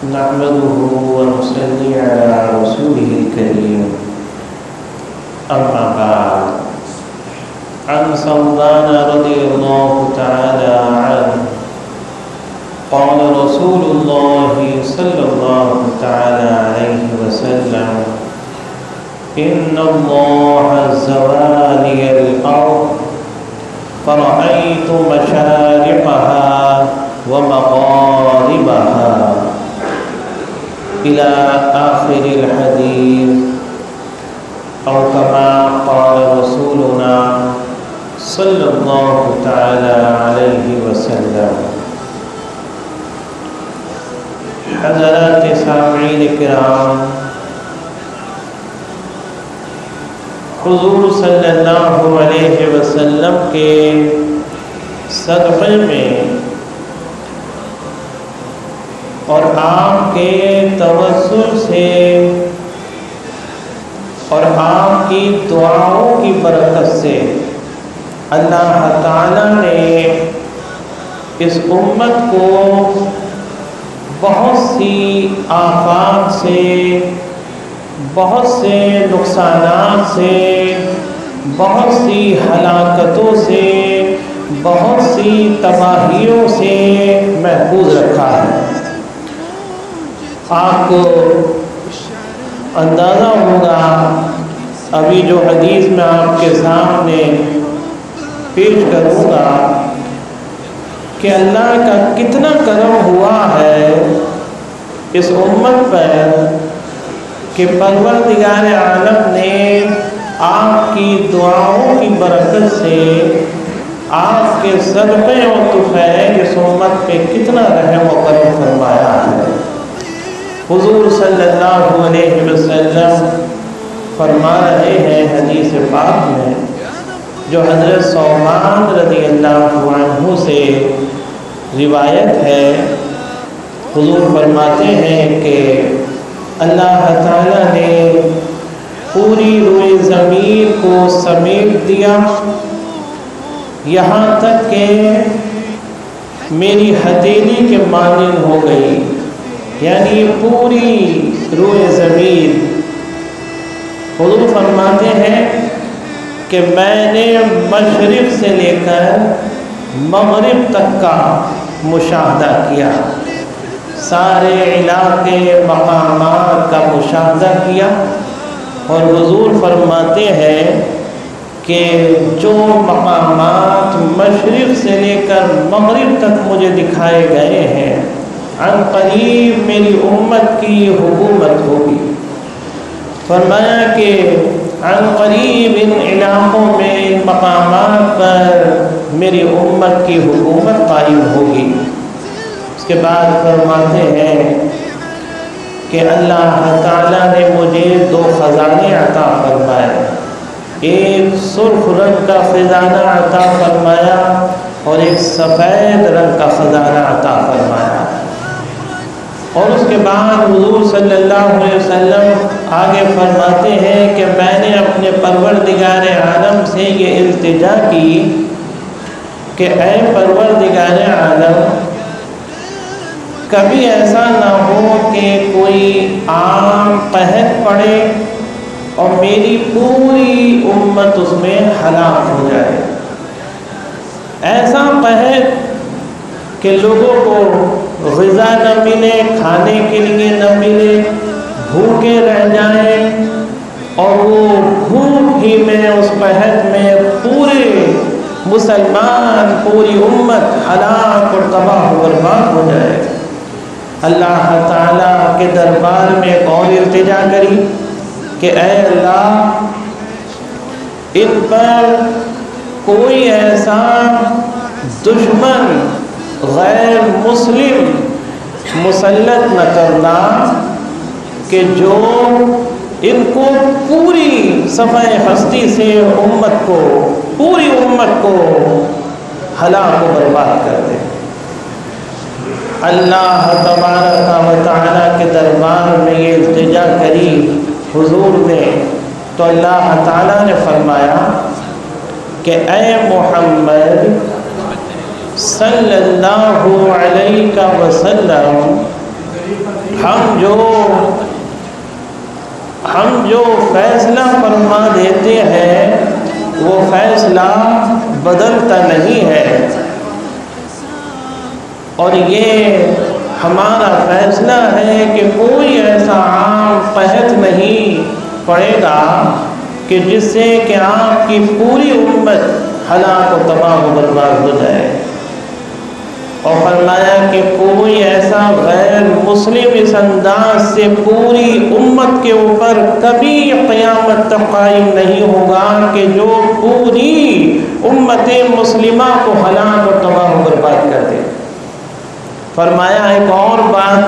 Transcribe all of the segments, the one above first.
نحمده ونصلي على رسوله الكريم أما بعد عن ثوبان رضي الله تعالى عنه قال رسول الله صلى الله تعالى عليه وسلم إن الله زوالي الأرض فرأيت مشارقها ومغاربها إلى آخر الحديث أو كما قال رسولنا صلى الله تعالى عليه وسلم۔ حضرات سامعین کرام، حضور صلی اللہ علیہ وسلم کے صدقے میں اور آپ کے توسل سے اور آپ کی دعاؤں کی برکت سے اللہ تعالیٰ نے اس امت کو بہت سی آفات سے، بہت سے نقصانات سے، بہت سی ہلاکتوں سے، بہت سی تباہیوں سے محفوظ رکھا ہے۔ آپ کو اندازہ ہوگا ابھی جو حدیث میں آپ کے سامنے پیش کروں گا کہ اللہ کا کتنا کرم ہوا ہے اس امت پر کہ پروردگار عالم نے آپ کی دعاؤں کی برکت سے آپ کے صدقے اور طفیل اس امت پہ کتنا رحم و کرم فرمایا ہے۔ حضور صلی اللہ علیہ وسلم فرما رہے ہیں حدیث پاک میں، جو حضرت ثوبان رضی اللہ عنہ سے روایت ہے۔ حضور فرماتے ہیں کہ اللہ تعالیٰ نے پوری روئے زمین کو سمیٹ دیا، یہاں تک کہ میری ہتھیلی کے مانند ہو گئی، یعنی پوری روئے زمین۔ حضور فرماتے ہیں کہ میں نے مشرق سے لے کر مغرب تک کا مشاہدہ کیا، سارے علاقے مقامات کا مشاہدہ کیا، اور حضور فرماتے ہیں کہ جو مقامات مشرق سے لے کر مغرب تک مجھے دکھائے گئے ہیں، عن قریب میری امت کی حکومت ہوگی۔ فرمایا کہ عن قریب ان علاقوں میں، ان مقامات پر میری امت کی حکومت قائم ہوگی۔ اس کے بعد فرماتے ہیں کہ اللہ تعالیٰ نے مجھے دو خزانے عطا فرمائے، ایک سرخ رنگ کا خزانہ عطا فرمایا اور ایک سفید رنگ کا خزانہ عطا فرمایا۔ اور اس کے بعد حضور صلی اللہ علیہ وسلم آگے فرماتے ہیں کہ میں نے اپنے پروردگار عالم سے یہ التجا کی کہ اے پروردگار عالم، کبھی ایسا نہ ہو کہ کوئی عام قحط پڑے اور میری پوری امت اس میں ہلاک ہو جائے۔ ایسا قحط کہ لوگوں کو غذا نہ ملے، کھانے کے لیے نہ ملے، بھوکے رہ جائیں، اور وہ بھوک ہی میں، اس قحط میں پورے مسلمان، پوری امت ہلاک اور تباہ و برباد ہو جائے۔ اللہ تعالیٰ کے دربار میں ایک اور التجا کری کہ اے اللہ، ان پر کوئی ایسا دشمن غیر مسلم مسلط نہ کرنا کہ جو ان کو پوری صفحہ ہستی سے پوری امت کو ہلاک و برباد کر دے۔ اللہ تبارک و تعالیٰ کے دربار میں یہ التجا کری حضور نے، تو اللہ تعالیٰ نے فرمایا کہ اے محمد صلی اللہ علیہ وسلم، ہم جو فیصلہ فرما دیتے ہیں وہ فیصلہ بدلتا نہیں ہے، اور یہ ہمارا فیصلہ ہے کہ کوئی ایسا عام قحط نہیں پڑے گا کہ جس سے کہ آپ کی پوری امت ہلاک و تباہ و برباد ہو جائے، اور فرمایا کہ کوئی ایسا غیر مسلم اس انداز سے پوری امت کے اوپر کبھی قیامت تک قائم نہیں ہوگا کہ جو پوری امت مسلمہ کو ہلاک و تباہ و برباد کر دے۔ فرمایا ایک اور بات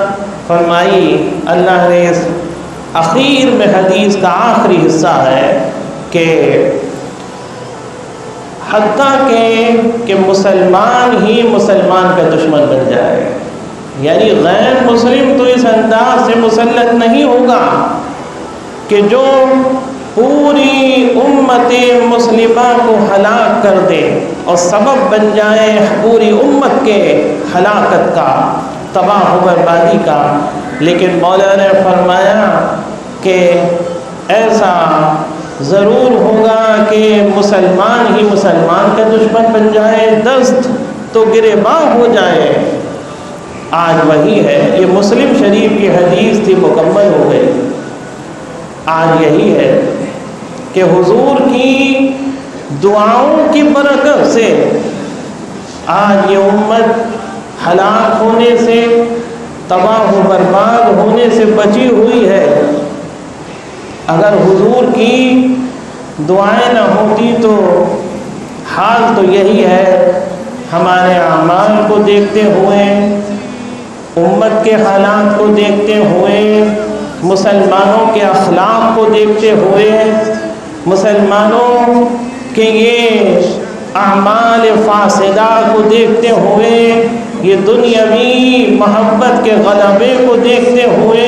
فرمائی اللہ نے اس اخیر میں، حدیث کا آخری حصہ ہے کہ حتیٰ کہ مسلمان ہی مسلمان کا دشمن بن جائے، یعنی غیر مسلم تو اس انداز سے مسلط نہیں ہوگا کہ جو پوری امت مسلمہ کو ہلاک کر دے اور سبب بن جائے پوری امت کے ہلاکت کا، تباہ و بربادی کا۔ لیکن مولا نے فرمایا کہ ایسا ضرور ہوگا کہ مسلمان ہی مسلمان کا دشمن بن جائے، دست تو گریباں ہو جائے۔ آج وہی ہے، یہ مسلم شریف کی حدیث تھی، مکمل ہو گئی۔ آج یہی ہے کہ حضور کی دعاؤں کی برکت سے آج یہ امت ہلاک ہونے سے، تباہ و برباد ہونے سے بچی ہوئی ہے۔ اگر حضور کی دعائیں نہ ہوتی تو حال تو یہی ہے، ہمارے اعمال کو دیکھتے ہوئے، امت کے حالات کو دیکھتے ہوئے، مسلمانوں کے اخلاق کو دیکھتے ہوئے، مسلمانوں کے یہ اعمال فاسدہ کو دیکھتے ہوئے، یہ دنیاوی محبت کے غلبے کو دیکھتے ہوئے،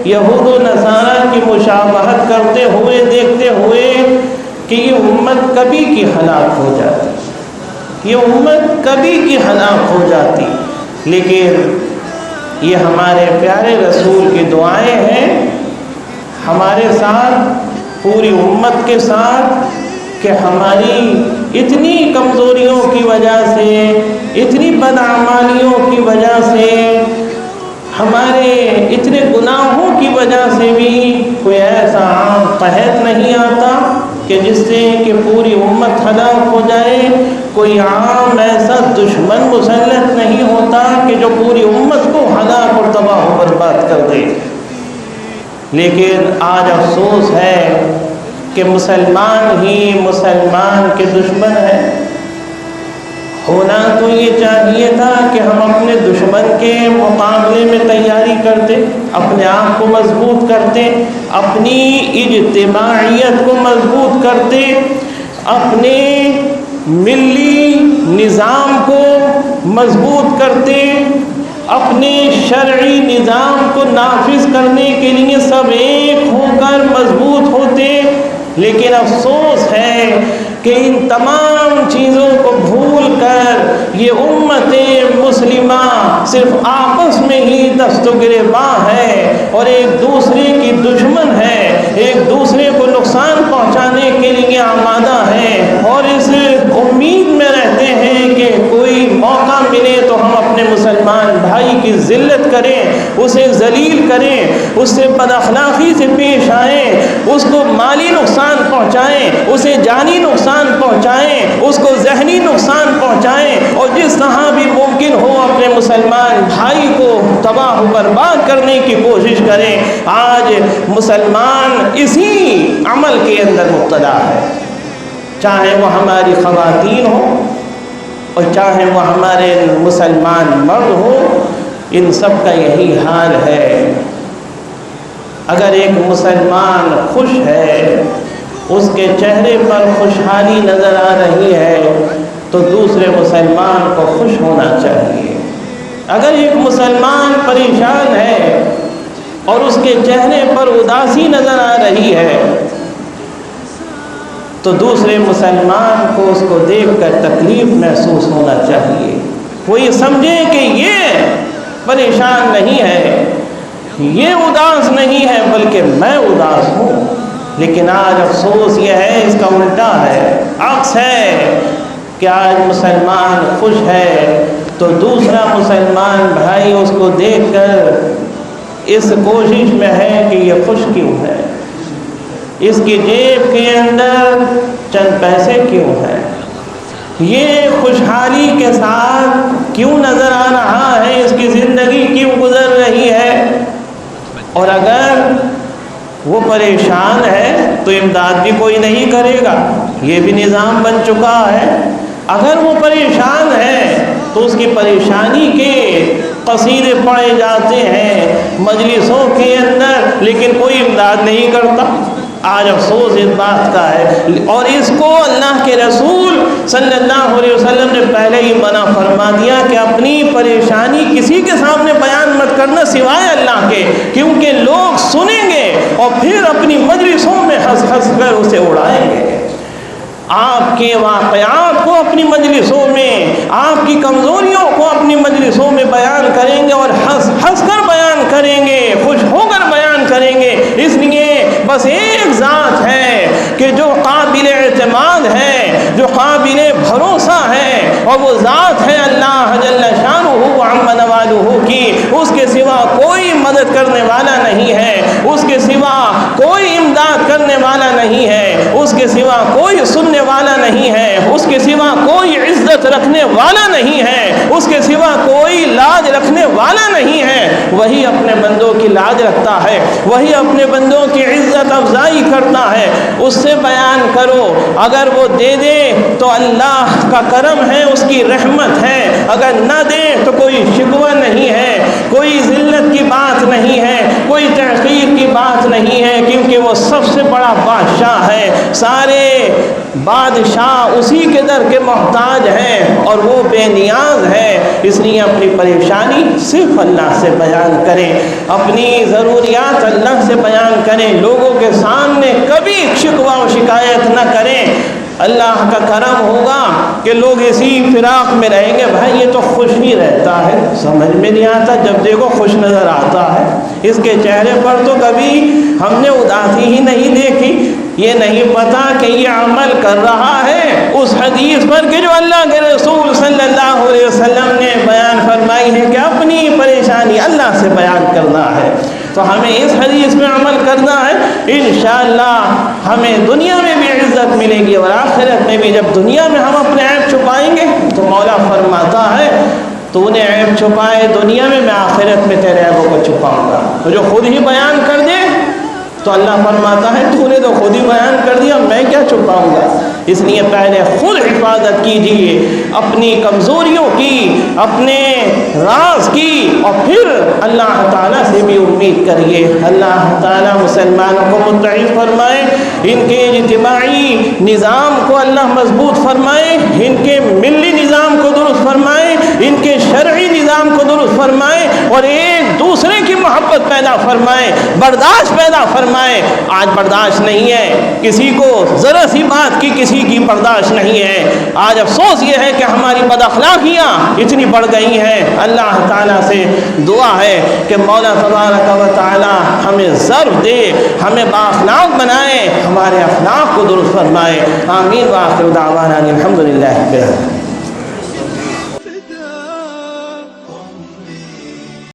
یہود و نصارہ کی مشابہت کرتے ہوئے، دیکھتے ہوئے کہ یہ امت کبھی کی ہلاک ہو جاتی، یہ امت کبھی کی ہلاک ہو جاتی۔ لیکن یہ ہمارے پیارے رسول کی دعائیں ہیں ہمارے ساتھ، پوری امت کے ساتھ، کہ ہماری اتنی کمزوریوں کی وجہ سے، اتنی بدعمالیوں کی وجہ سے، ہمارے اتنے گناہوں کی وجہ سے بھی کوئی ایسا عام قحط نہیں آتا کہ جس سے کہ پوری امت ہلاک ہو جائے، کوئی عام ایسا دشمن مسلط نہیں ہوتا کہ جو پوری امت کو ہلاک اور تباہ و برباد کر دے۔ لیکن آج افسوس ہے کہ مسلمان ہی مسلمان کے دشمن ہیں۔ ہونا تو یہ چاہیے تھا کہ ہم اپنے دشمن کے مقابلے میں تیاری کرتے، اپنے آپ کو مضبوط کرتے، اپنی اجتماعیت کو مضبوط کرتے، اپنے ملی نظام کو مضبوط کرتے، اپنے شرعی نظام کو نافذ کرنے کے لیے سب ایک ہو کر مضبوط ہوتے۔ لیکن افسوس ہے کہ ان تمام چیزوں کو بھول کر یہ امت مسلمہ صرف آپس میں ہی دست و گریباں ہے اور ایک دوسرے کی دشمن ہے، ایک دوسرے کو نقصان پہنچانے کے لیے آمادہ ہے، اور اس امید میں رہتے ہیں کہ کوئی موقع ملے تو ہم اپنے مسلمان بھائی کی ذلت کریں، اسے ذلیل کریں، اس سے بد اخلاقی سے پیش آئیں، اس کو مالی نقصان پہنچائیں، اسے جانی نقصان پہنچائیں، اس کو ذہنی نقصان پہنچائیں، اور جس طرح بھی ممکن ہو اپنے مسلمان بھائی کو تباہ و برباد کرنے کی کوشش کریں۔ آج مسلمان اسی عمل کے اندر مبتلا ہے، چاہے وہ ہماری خواتین ہوں اور چاہے وہ ہمارے مسلمان مرد ہوں، ان سب کا یہی حال ہے۔ اگر ایک مسلمان خوش ہے، اس کے چہرے پر خوشحالی نظر آ رہی ہے، تو دوسرے مسلمان کو خوش ہونا چاہیے۔ اگر ایک مسلمان پریشان ہے اور اس کے چہرے پر اداسی نظر آ رہی ہے، تو دوسرے مسلمان کو اس کو دیکھ کر تکلیف محسوس ہونا چاہیے۔ وہ یہ سمجھے کہ یہ پریشان نہیں ہے، یہ اداس نہیں ہے بلکہ میں اداس ہوں۔ لیکن آج افسوس یہ ہے، اس کا الٹا ہے، عکس ہے کہ آج مسلمان خوش ہے تو دوسرا مسلمان بھائی اس کو دیکھ کر اس کوشش میں ہے کہ یہ خوش کیوں ہے، اس کی جیب کے اندر چند پیسے کیوں ہیں، یہ خوشحالی کے ساتھ کیوں نظر آ رہا ہے، اس کی زندگی کیوں گزر رہی ہے۔ اور اگر وہ پریشان ہے تو امداد بھی کوئی نہیں کرے گا، یہ بھی نظام بن چکا ہے۔ اگر وہ پریشان ہے تو اس کی پریشانی کے قصیدے پڑھے جاتے ہیں مجلسوں کے اندر، لیکن کوئی امداد نہیں کرتا۔ آج افسوس اس بات کا ہے، اور اس کو اللہ کے رسول صلی اللہ علیہ وسلم نے پہلے ہی منع فرما دیا کہ اپنی پریشانی کسی کے سامنے بیان مت کرنا سوائے اللہ کے، کیونکہ لوگ سنیں گے اور پھر اپنی مجلسوں میں ہنس ہنس کر اسے اڑائیں گے۔ آپ کے واقعات کو اپنی مجلسوں میں، آپ کی کمزوریوں کو اپنی مجلسوں میں بیان کریں گے، اور ہنس ہنس کر بیان کریں گے، خوش ہو کر بیان کریں گے۔ اس لیے بس ایک ذات ہے کہ جو قابل اعتماد ہے، جو قابل بھروسہ ہے، اور وہ ذات ہے اللہ جل شانہ عم نوالہ کی۔ اس کے سوا کوئی مدد کرنے والا نہیں ہے، اس کے سوا کوئی امداد کرنے والا نہیں ہے، اس کے سوا کوئی سننے والا نہیں ہے، اس کے سوا کوئی عزت رکھنے والا نہیں ہے، اس کے سوا کوئی لاج رکھنے والا نہیں ہے۔ وہی اپنے بندوں کی لاج رکھتا ہے، وہی اپنے بندوں کی عزت افزائی کرتا ہے۔ اس سے بیان کرو، اگر وہ دے دے تو اللہ کا کرم ہے، اس کی رحمت ہے، اگر نہ دے تو کوئی شکوہ نہیں ہے، کوئی ذلت کی بات نہیں ہے، کوئی تحقیر کی بات نہیں ہے، کیونکہ وہ سب سے بڑا بادشاہ ہے۔ سارے بادشاہ اسی کے در کے محتاج ہیں اور وہ بے نیاز ہے۔ اس لیے اپنی پریشانی صرف اللہ سے بیان کریں، اپنی ضروریات اللہ سے بیان کریں، لوگوں کے سامنے کبھی شکوہ و شکایت نہ کریں۔ اللہ کا کرم ہوگا کہ لوگ اسی فراق میں رہیں گے۔ بھائی یہ تو خوش ہی رہتا ہے، سمجھ میں نہیں آتا، جب دیکھو خوش نظر آتا ہے، اس کے چہرے پر تو کبھی ہم نے اداسی ہی نہیں دیکھی۔ یہ نہیں پتا کہ یہ عمل کر رہا ہے اس حدیث پر کہ جو اللہ کے رسول صلی اللہ علیہ وسلم نے بیان فرمائی ہے کہ اپنی پریشانی اللہ سے بیان کرنا ہے۔ تو ہمیں اس حدیث میں عمل کرنا ہے، انشاءاللہ ہمیں دنیا میں بھی عزت ملے گی اور آخرت میں بھی۔ جب دنیا میں ہم اپنے عیب چھپائیں گے تو مولا فرماتا ہے تو انہیں عیب چھپائے دنیا میں، میں آخرت میں تیرے عیبوں کو چھپاؤں گا۔ تو جو خود ہی بیان کر دے تو اللہ فرماتا ہے تو نے تو خود ہی بیان کر دیا، میں کیا چھپاؤں گا۔ اس لیے پہلے خود حفاظت کیجیے اپنی کمزوریوں کی، اپنے راز کی، اور پھر اللہ تعالیٰ سے بھی امید کریے۔ اللہ تعالیٰ مسلمانوں کو متحد فرمائے، ان کے اجتماعی نظام کو اللہ مضبوط فرمائے، ان کے ملی نظام کو درست فرمائے، ان کے شرعی نظام کو درست فرمائے، اور ایک دوسرے کی محبت پیدا فرمائے، برداشت پیدا فرمائے۔ آج برداشت نہیں ہے، کسی کو ذرا سی بات کی کسی کی برداشت نہیں ہے۔ آج افسوس یہ ہے کہ ہماری بد اخلاقیاں اتنی بڑھ گئی ہیں۔ اللہ تعالیٰ سے دعا ہے کہ مولا تبارک و تعالیٰ ہمیں ضرب دے، ہمیں بااخلاق بنائے، ہمارے اخلاق کو درست فرمائے۔ آمین۔ وآخر دعوانا الحمدللہ رب العالمین۔